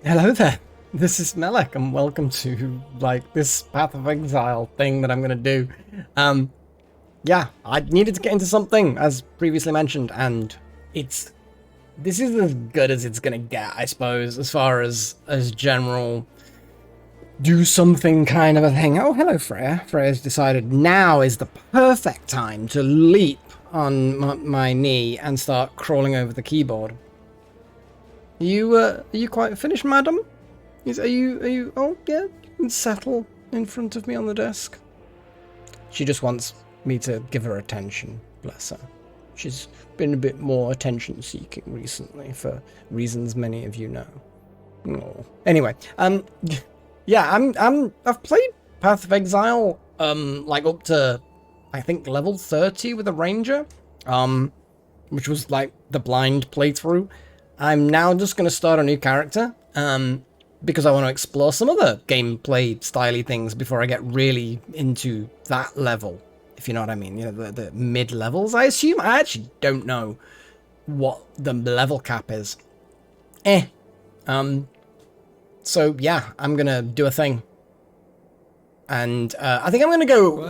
Hello there. This is Melek, and welcome to like this Path of Exile thing that I'm gonna do. Yeah, I needed to get into something as previously mentioned, and this is as good as it's gonna get, I suppose, as far as general do something kind of a thing. Oh, hello, Freya. Freya's decided now is the perfect time to leap on my knee and start crawling over the keyboard. Are you quite finished, madam? Are you, oh, yeah, you can settle in front of me on the desk. She just wants me to give her attention, bless her. She's been a bit more attention-seeking recently, for reasons many of you know. Oh. Anyway, yeah, I've played Path of Exile, like up to, I think, level 30 with a ranger, which was like the blind playthrough. I'm now just going to start a new character, because I want to explore some other gameplay styly things before I get really into that level, if you know what I mean. You know, the mid-levels, I assume? I actually don't know what the level cap is. So, yeah, I'm going to do a thing. And I think I'm going to go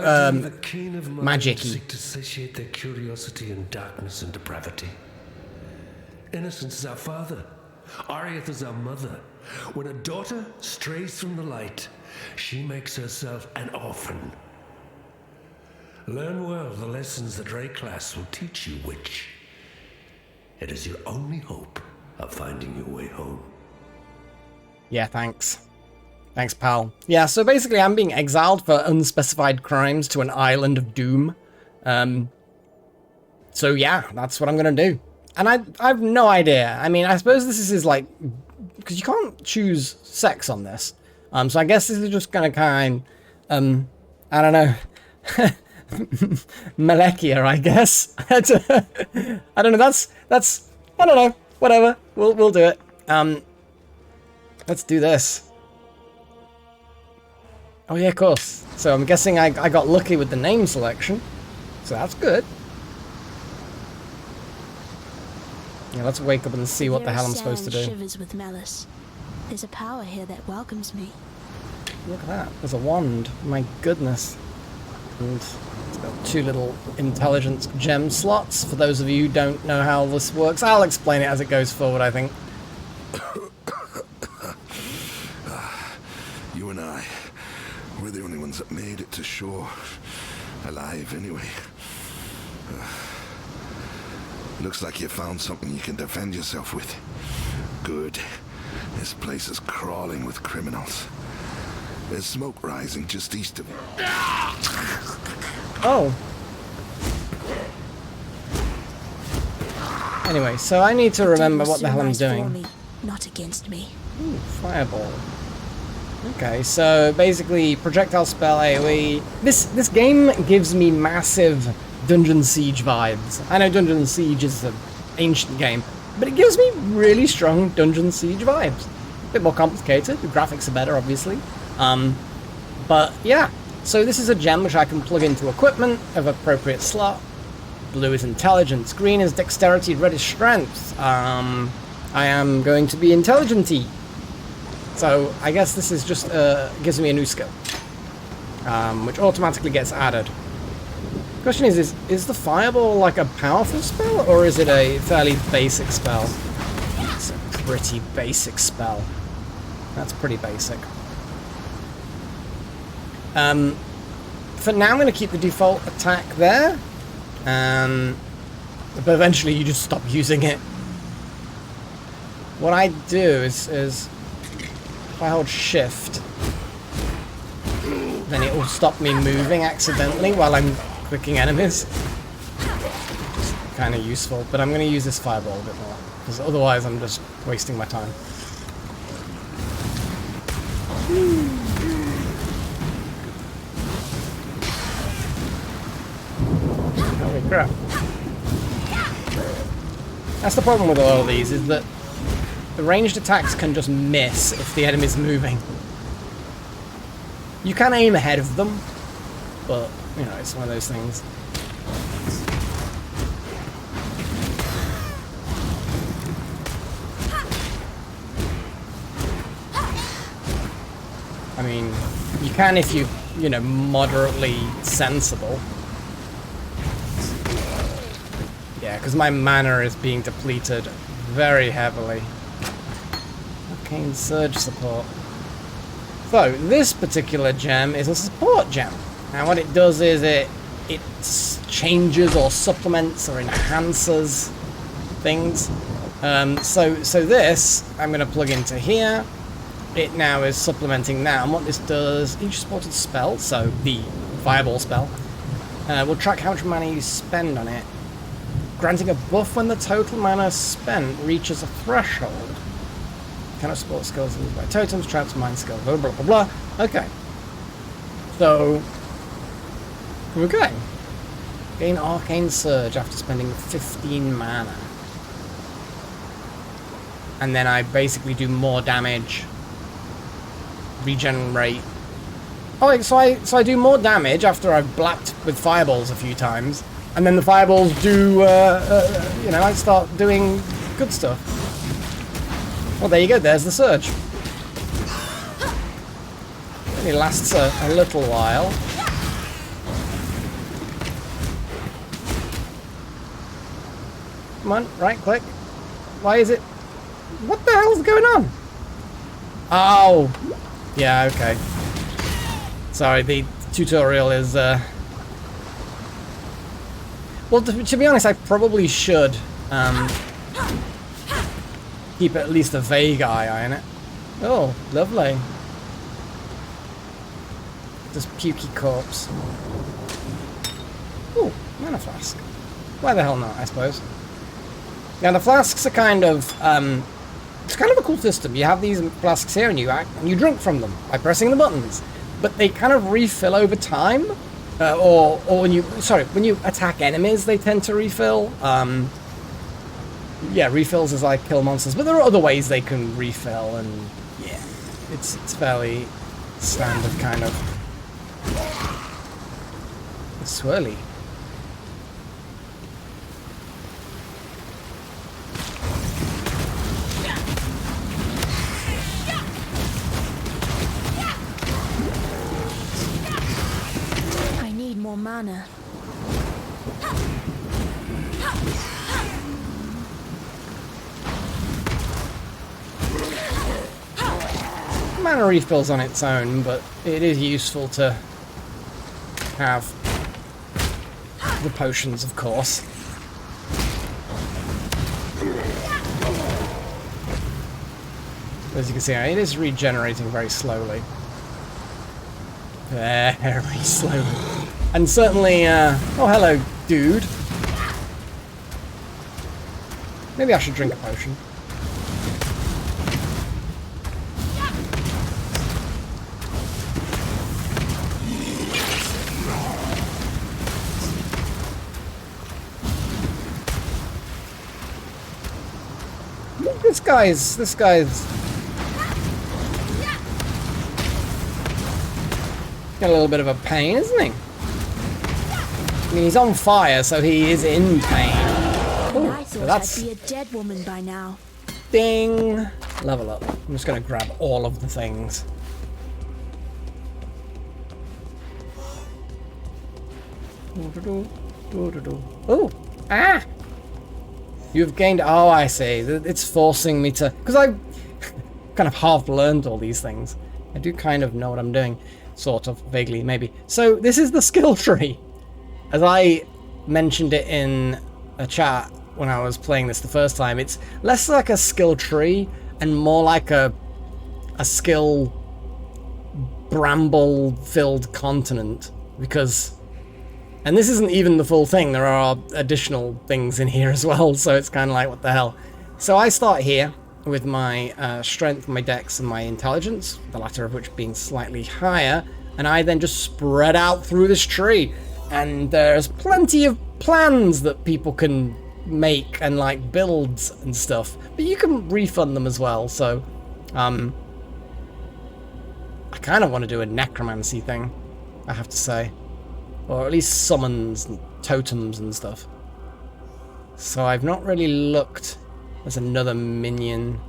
magic-y. Seek to satiate their curiosity in darkness and depravity. Innocence is our father. Arieth is our mother. When a daughter strays from the light, she makes herself an orphan. Learn well the lessons that Rayclass will teach you, witch. It is your only hope of finding your way home. Yeah, thanks. Thanks, pal. Yeah, so basically I'm being exiled for unspecified crimes to an island of doom. So yeah, that's what I'm gonna do. And I have no idea. I mean, I suppose this is like, because you can't choose sex on this. So I guess this is just gonna kind, I don't know, Malekia, I guess. I don't know. That's I don't know. Whatever. We'll do it. Let's do this. Oh yeah, of course. So I'm guessing I got lucky with the name selection, so that's good. Yeah, let's wake up and see what the hell I'm supposed to do. Shivers with malice. There's a power here that welcomes me. Look at that. There's a wand. My goodness. And it's got 2 little intelligence gem slots. For those of you who don't know how this works, I'll explain it as it goes forward, I think. You and I, we're the only ones that made it to shore. Alive, anyway. Looks like you found something you can defend yourself with. Good. This place is crawling with criminals. There's smoke rising just east of it. Oh. Anyway, so I need to remember what the hell I'm doing. Me, not against me. Ooh, fireball. Okay, so basically projectile spell AoE. This game gives me massive Dungeon Siege vibes. I know Dungeon Siege is an ancient game, but it gives me really strong Dungeon Siege vibes. A bit more complicated, the graphics are better, obviously. But yeah, so this is a gem which I can plug into equipment of appropriate slot. Blue is intelligence, green is dexterity, red is strength. I am going to be intelligent-y. So I guess this is just gives me a new skill, which automatically gets added. Question is the fireball like a powerful spell, or is it a fairly basic spell? It's a pretty basic spell. That's pretty basic. For now I'm going to keep the default attack there, but eventually you just stop using it. What I do is if I hold shift, then it will stop me moving accidentally while I'm clicking enemies. Just kind of useful, but I'm going to use this fireball a bit more, because otherwise I'm just wasting my time. Holy crap. That's the problem with a lot of these, is that the ranged attacks can just miss if the enemy's moving. You can aim ahead of them, but, you know, it's one of those things. can if you know, moderately sensible. Yeah, because my mana is being depleted very heavily. Arcane Surge support. So, this particular gem is a support gem. Now what it does is it changes or supplements or enhances things. So this, I'm going to plug into here. It now is supplementing that. And what this does, each supported spell, so the Fireball spell, will track how much mana you spend on it, granting a buff when the total mana spent reaches a threshold. Cannot support skills used by totems, traps, mind skills, blah, blah, blah, blah. Okay. So, okay. Gain Arcane Surge after spending 15 mana. And then I basically do more damage, regenerate. Oh, so I do more damage after I've blapped with fireballs a few times, and then the fireballs do, you know, I start doing good stuff. Well, there you go. There's the surge. It lasts a little while. Come on, right click. Why is it? What the hell's going on? Oh, yeah, okay. Sorry, the tutorial is, well, to be honest, I probably should, keep at least a vague eye on it. Oh, lovely. This pukey corpse. Ooh, mana flask. Why the hell not, I suppose. Now, the flasks are kind of, it's kind of a cool system. You have these flasks here and you drink from them by pressing the buttons. But they kind of refill over time. Or when you attack enemies, they tend to refill. Yeah, refills as I kill monsters. But there are other ways they can refill, and yeah, it's fairly standard kind of. It's swirly. More mana. Mana refills on its own, but it is useful to have the potions, of course. As you can see, it is regenerating very slowly. Very slowly. And certainly, oh hello, dude. Maybe I should drink a potion. This guy's got a little bit of a pain, isn't he? I mean, he's on fire, so he is in pain. Ooh, I thought that's I'd be a dead woman by now. ding. Level up. I'm just going to grab all of the things. Oh, ah! You've gained. Oh, I see. It's forcing me to, because I kind of half learned all these things. I do kind of know what I'm doing, sort of vaguely, maybe. So this is the skill tree. As I mentioned it in a chat when I was playing this the first time, it's less like a skill tree and more like a skill bramble-filled continent. Because, and this isn't even the full thing, there are additional things in here as well, so it's kind of like, what the hell. So I start here with my strength, my dex, and my intelligence, the latter of which being slightly higher, and I then just spread out through this tree. And there's plenty of plans that people can make and like builds and stuff, but you can refund them as well. So I kind of want to do a necromancy thing, I have to say, or at least summons and totems and stuff. So I've not really looked. There's another minion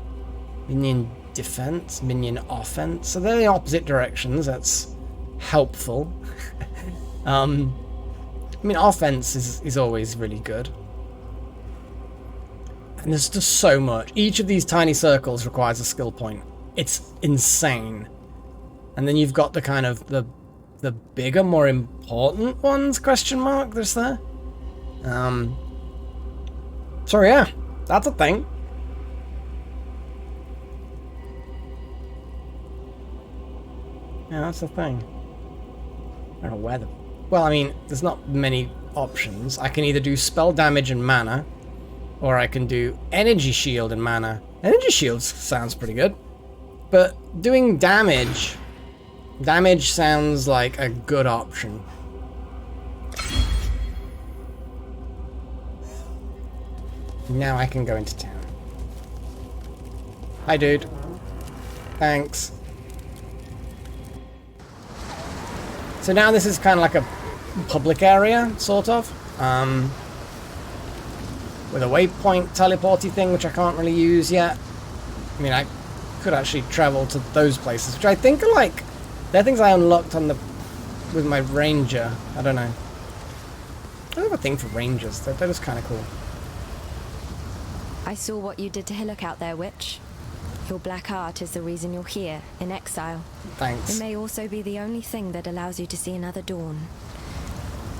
defense, minion offense, so they're the opposite directions. That's helpful. I mean, offense is always really good. And there's just so much. Each of these tiny circles requires a skill point. It's insane. And then you've got the kind of the bigger, more important ones, question mark, there's there. So yeah, that's a thing. Yeah, that's the thing. I don't know where the... Well, I mean, there's not many options. I can either do spell damage and mana, or I can do energy shield and mana. Energy shield sounds pretty good. But doing damage... Damage sounds like a good option. Now I can go into town. Hi, dude. Thanks. So now this is kind of like a public area, sort of. With a waypoint teleporty thing, which I can't really use yet. I mean, I could actually travel to those places, which I think are like... They're things I unlocked on the... with my ranger. I don't know. I have a thing for rangers. They're just kind of cool. I saw what you did to Hillock out there, Witch. Your black art is the reason you're here, in exile. Thanks. It may also be the only thing that allows you to see another dawn.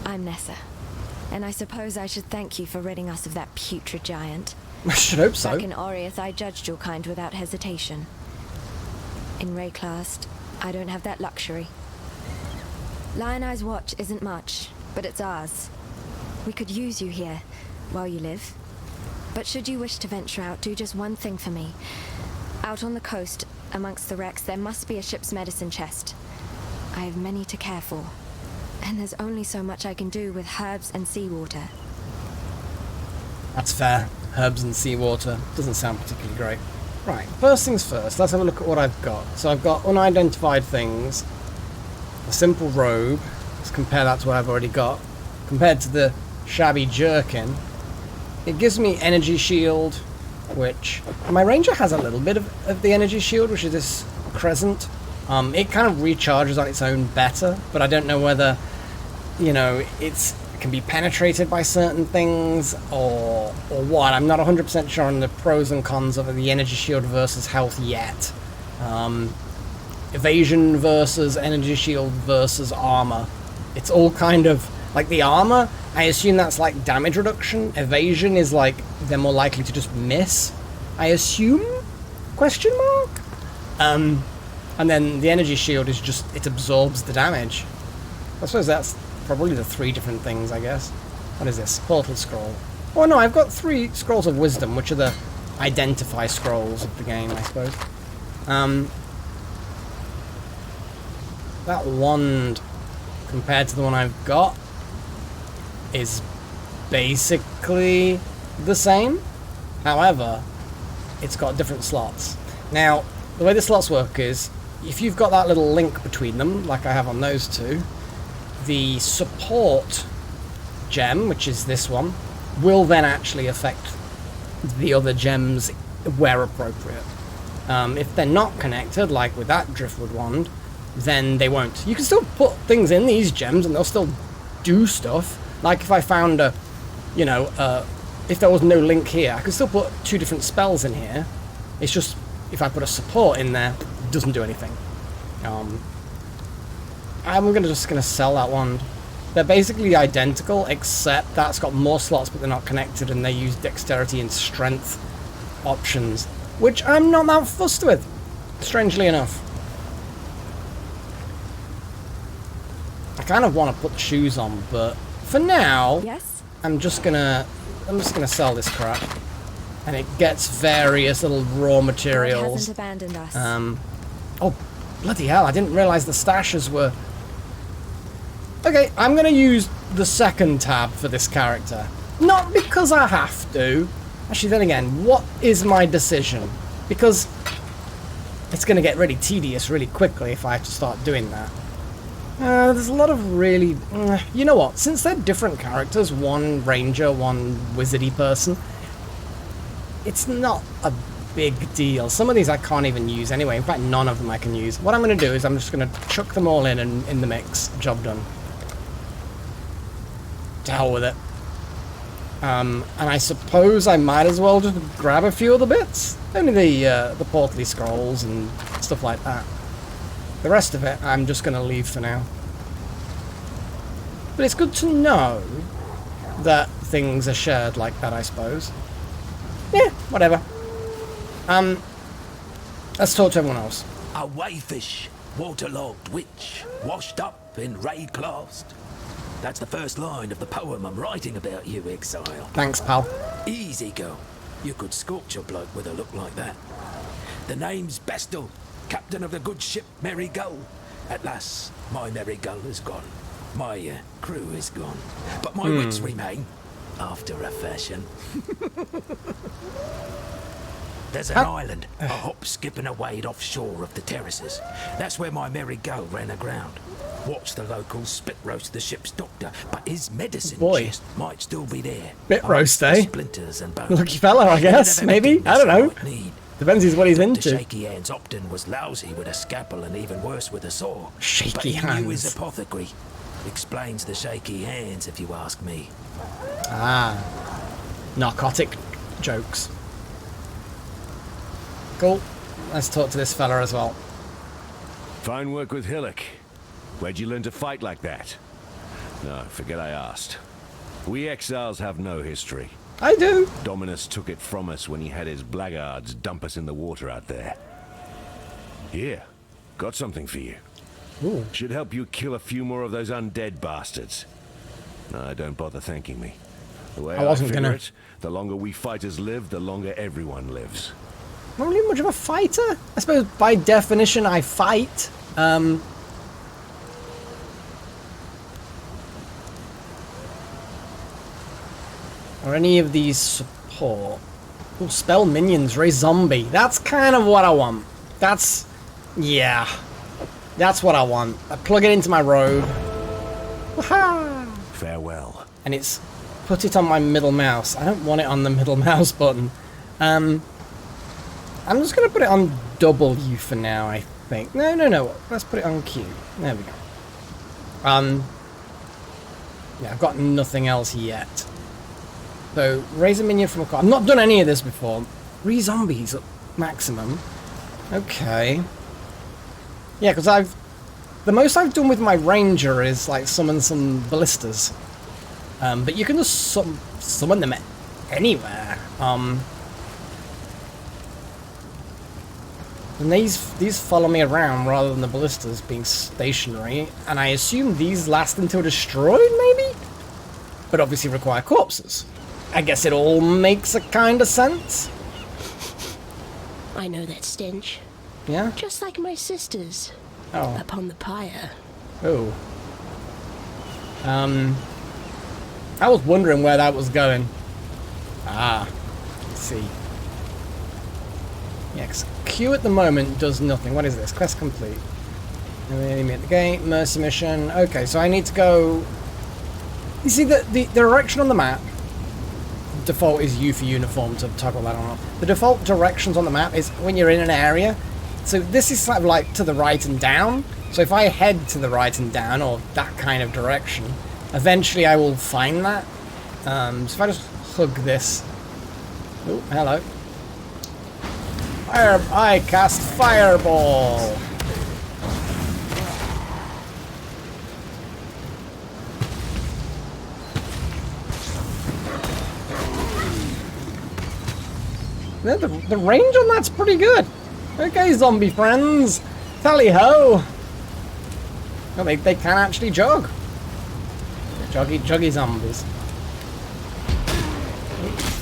I'm Nessa, and I suppose I should thank you for ridding us of that putrid giant. I should hope so. Back in Oriath, I judged your kind without hesitation. In Rayclast, I don't have that luxury. Lion Eye's watch isn't much, but it's ours. We could use you here, while you live. But should you wish to venture out, do just one thing for me. Out on the coast, amongst the wrecks, there must be a ship's medicine chest. I have many to care for, and there's only so much I can do with herbs and seawater. That's fair. Herbs and seawater. Doesn't sound particularly great. Right, first things first, let's have a look at what I've got. So I've got unidentified things, a simple robe, let's compare that to what I've already got. Compared to the shabby jerkin, it gives me energy shield, which... My ranger has a little bit of the energy shield, which is this crescent. It kind of recharges on its own better, but I don't know whether, you know, it can be penetrated by certain things or what. I'm not 100% sure on the pros and cons of the energy shield versus health yet. Evasion versus energy shield versus armor. It's all kind of... Like the armor, I assume that's like damage reduction. Evasion is like they're more likely to just miss. I assume? Question mark? And then the energy shield is just, it absorbs the damage. I suppose that's probably the three different things, I guess. What is this? Portal scroll. Oh no, I've got 3 scrolls of wisdom, which are the identify scrolls of the game, I suppose. That wand, compared to the one I've got, is basically the same. However, it's got different slots. Now, the way the slots work is, if you've got that little link between them, like I have on those two, the support gem, which is this one, will then actually affect the other gems where appropriate. If they're not connected, like with that driftwood wand, then they won't. You can still put things in these gems and they'll still do stuff. Like if I found a, you know, if there was no link here, I could still put 2 different spells in here. It's just, if I put a support in there, it doesn't do anything. I'm just gonna sell that wand. They're basically identical, except that's got more slots, but they're not connected, and they use dexterity and strength options, which I'm not that fussed with, strangely enough. I kind of want to put shoes on, but for now, Yes? I'm just gonna sell this crap, and it gets various little raw God materials. hasn't abandoned us. Oh, bloody hell! I didn't realize the stashes were. Okay, I'm gonna use the second tab for this character, not because I have to. Actually, then again, what is my decision? Because it's gonna get really tedious really quickly if I have to start doing that. There's a lot of really... you know what? Since they're different characters, one ranger, one wizardy person, it's not a big deal. Some of these I can't even use anyway. In fact, none of them I can use. What I'm going to do is I'm just going to chuck them all in the mix. Job done. To hell with it. And I suppose I might as well just grab a few of the bits. Only the portly scrolls and stuff like that. The rest of it, I'm just going to leave for now. But it's good to know that things are shared like that, I suppose. Yeah, whatever. Let's talk to everyone else. A wayfish, waterlogged witch, washed up in raid closed. That's the first line of the poem I'm writing about you, Exile. Thanks, pal. Easy, girl. You could scorch a bloke with a look like that. The name's Bestel, captain of the good ship Merry Gull. At last, my Merry Gull is gone. My crew is gone. But my wits remain, after a fashion. There's an island, a hop, skip and a wade offshore of the terraces. That's where my Merry Gull ran aground. Watched the locals spit roast the ship's doctor, but his medicine chest might still be there. Bit roast, eh? Splinters and bones. Lucky fella, I guess. Maybe? I don't know. Depends on what he's The into. shaky hands Upton was lousy with a scalpel and even worse with a saw. Shaky but he hands. knew his apothecary. Explains the shaky hands, if you ask me. Ah. Narcotic jokes. Cool. Let's talk to this fella as well. Fine work with Hillock. Where'd you learn to fight like that? No, forget I asked. We exiles have no history. I do. Dominus took it from us when he had his blackguards dump us in the water out there. Here, got something for you. Ooh. Should help you kill a few more of those undead bastards. No, don't bother thanking me. The way I wasn't figure gonna. it, the longer we fighters live, the longer everyone lives. Not really much of a fighter. I suppose by definition I fight. Or any of these support. Ooh, spell minions, raise zombie. That's kind of what I want. That's... yeah. That's what I want. I plug it into my robe. Waha! Farewell. And it's... put it on my middle mouse. I don't want it on the middle mouse button. I'm just going to put it on W for now, I think. No. Let's put it on Q. There we go. Yeah, I've got nothing else yet. So, raise a minion from a car. I've not done any of this before. 3 zombies at maximum. Okay. Yeah, because the most I've done with my ranger is, like, summon some ballistas. But you can just summon them anywhere. And these follow me around rather than the ballistas being stationary. And I assume these last until destroyed, maybe? But obviously require corpses. I guess it all makes a kind of sense. I know that stench. Yeah? Just like my sisters. Oh. Upon the pyre. Oh. I was wondering where that was going. Ah. Let's see. Yeah, 'cause Q at the moment does nothing. What is this? Quest complete. Enemy at the gate. Mercy mission. Okay, so I need to go... You see, the direction on the map... Default is U for uniform to toggle that on. The default directions on the map is when you're in an area. So this is sort of like to the right and down. So if I head to the right and down, or that kind of direction, eventually I will find that. So if I just hug this... Oh, hello. I cast Fireball! The range on that's pretty good. Okay, zombie friends. Tally-ho! Oh, they can actually jog. Joggy zombies.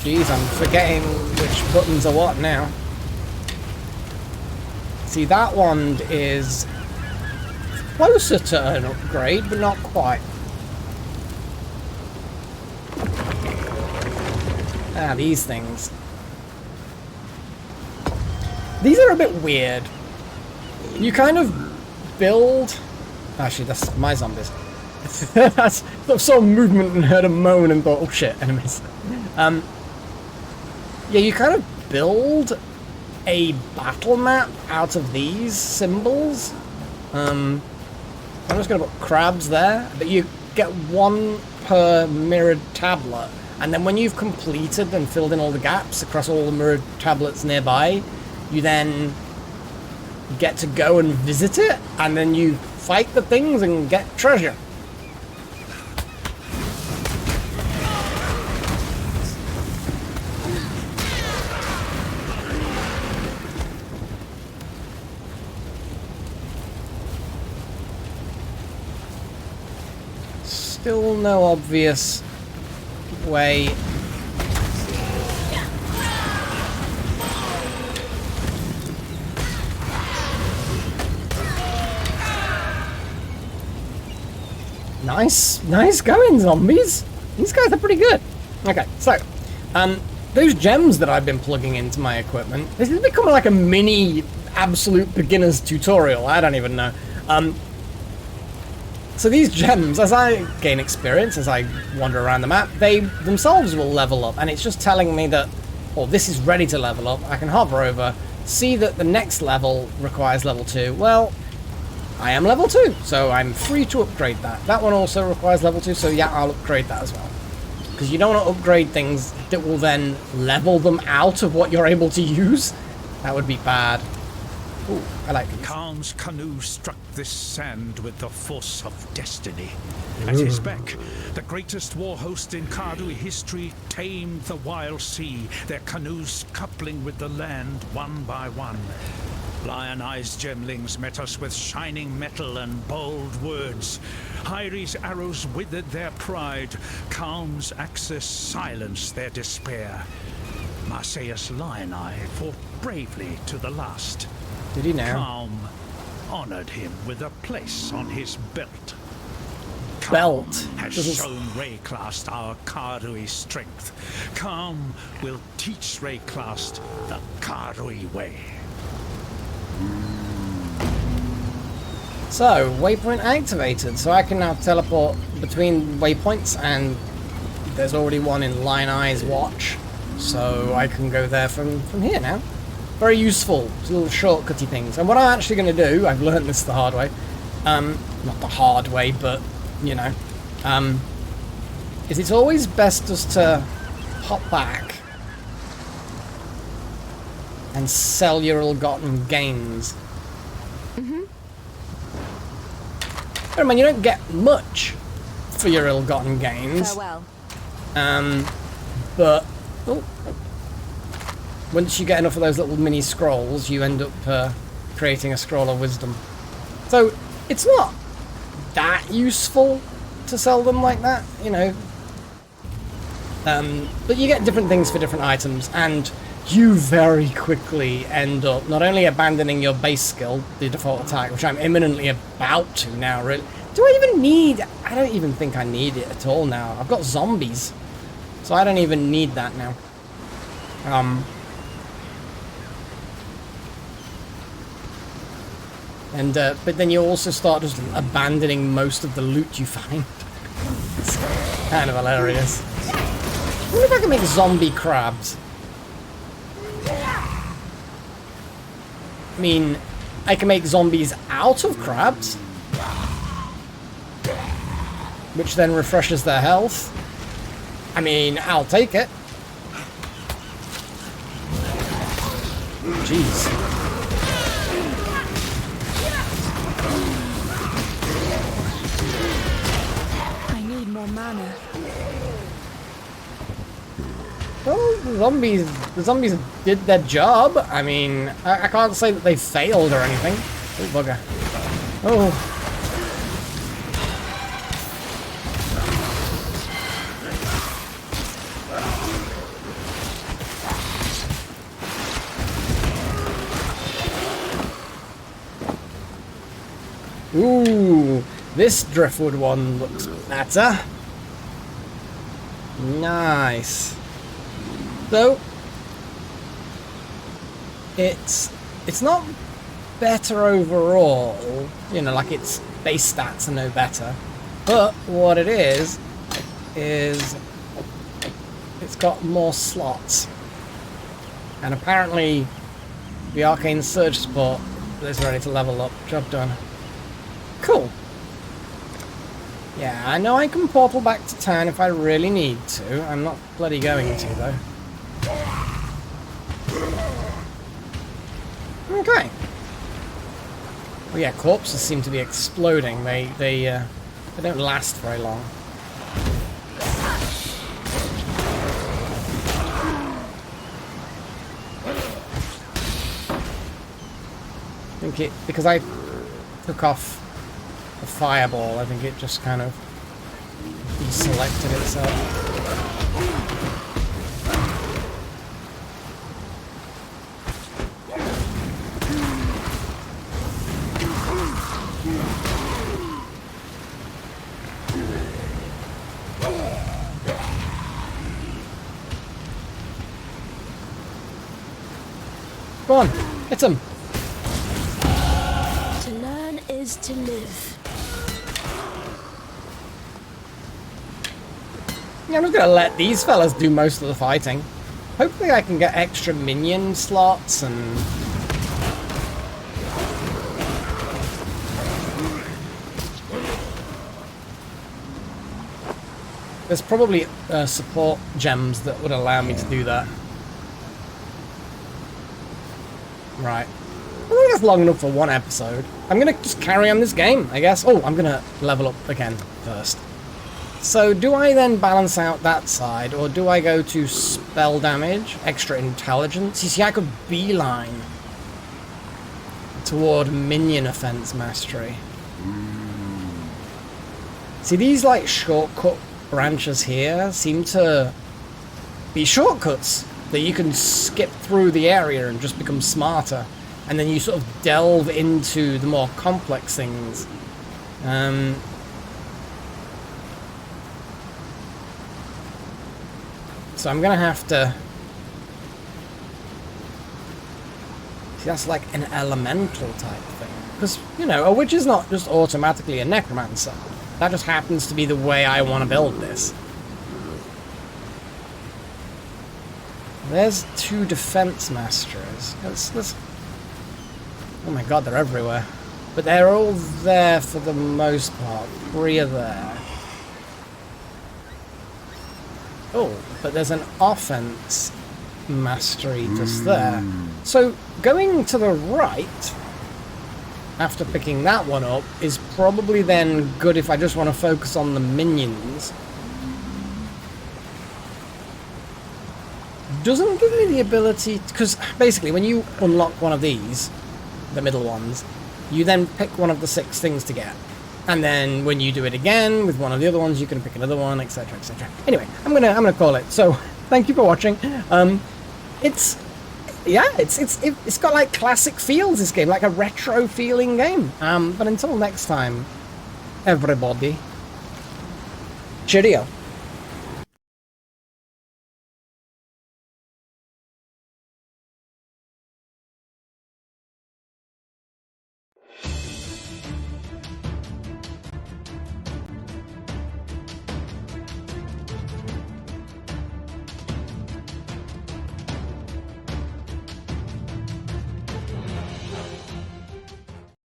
Jeez, I'm forgetting which buttons are what now. See, that one is closer to an upgrade, but not quite. Ah, these things. These are a bit weird. You kind of build... Actually, that's my zombies. I saw movement and heard a moan and thought, oh shit, enemies. Yeah, you kind of build a battle map out of these symbols. I'm just going to put crabs there, but you get one per mirrored tablet, and then when you've completed and filled in all the gaps across all the mirrored tablets nearby, you then get to go and visit it, and then you fight the things and get treasure. Still no obvious way. Nice going, zombies. These guys are pretty good. Okay, so, those gems that I've been plugging into my equipment, this is becoming like a mini absolute beginner's tutorial. I don't even know. So these gems, as I gain experience, as I wander around the map, they themselves will level up, and it's just telling me that, oh, this is ready to level up. I can hover over, see that the next level requires level 2. Well, I am level 2, so I'm free to upgrade that. That one also requires level 2, so yeah, I'll upgrade that as well. Because you don't want to upgrade things that will then level them out of what you're able to use. That would be bad. Ooh, I like these. Khan's canoe struck this sand with the force of destiny. At his beck, the greatest war host in Kardui history tamed the wild sea, their canoes coupling with the land one by one. Lion-eyed gemlings met us with shining metal and bold words. Hyri's arrows withered their pride. Khan's axes silenced their despair. Marseilles Lion-Eye fought bravely to the last. Did he now? Calm honored him with a place on his belt. Belt Has shown Rayclast our Kardui strength. Calm will teach Rayclast the Kardui way. So, waypoint activated, so I can now teleport between waypoints, and there's already one in Lion Eye's watch, so I can go there from here now. Very useful, little shortcutty things. And what I'm actually going to do, I've learned this the hard way, not the hard way, but, you know, is it's always best just to hop back and sell your ill-gotten gains. I mean, you don't get much for your ill-gotten gains. Farewell. But once you get enough of those little mini scrolls, you end up creating a scroll of wisdom. So it's not that useful to sell them like that, you know. But you get different things for different items, and you very quickly end up not only abandoning your base skill, the default attack, which I'm imminently about to now, really. Do I even need... I don't even think I need it at all now. I've got zombies, so I don't even need that now. But then you also start just abandoning most of the loot you find. It's kind of hilarious. I wonder if I can make zombie crabs. I mean, I can make zombies out of crabs, which then refreshes their health. I mean, I'll take it. Jeez. I need more mana. Well, the zombies did their job. I mean, I can't say that they failed or anything. Oh, bugger. Oh. Ooh, this driftwood one looks better. Nice. So, it's not better overall, you know, like its base stats are no better, but what it is it's got more slots, and apparently The Arcane Surge support is ready to level up. Job done. Cool. Yeah, I know I can portal back to town if I really need to. I'm not bloody going to, though. Okay. Well, yeah, corpses seem to be exploding. They don't last very long. I think it, because I took off the fireball, I think it just kind of deselected itself. Go on, hit him. To learn is to live. Yeah, I'm just gonna let these fellas do most of the fighting. Hopefully I can get extra minion slots and... There's probably support gems that would allow me to do that. Right. I think that's long enough for one episode. I'm gonna just carry on this game, I guess. Oh, I'm gonna level up again first. So, do I then balance out that side, or do I go to spell damage, extra intelligence? You see, I could beeline toward minion offense mastery. See, these like shortcut branches here seem to be shortcuts that you can skip through the area and just become smarter, and then you sort of delve into the more complex things. So I'm gonna have to... See, that's like an elemental type thing. Because, you know, a witch is not just automatically a necromancer. That just happens to be the way I want to build this. There's 2 defense masters. Let's... Oh my god, they're everywhere. But they're all there for the most part. 3 are there. Oh, but there's an offense mastery just there. So going to the right, after picking that one up, is probably then good if I just want to focus on the minions. Doesn't give me the ability, because basically when you unlock one of these, the middle ones, you then pick one of the 6 things to get. And then when you do it again with one of the other ones, you can pick another one, etc., etc. Anyway, I'm gonna call it. So, thank you for watching. It's got like classic feels. This game, like a retro feeling game. But until next time, everybody, cheerio.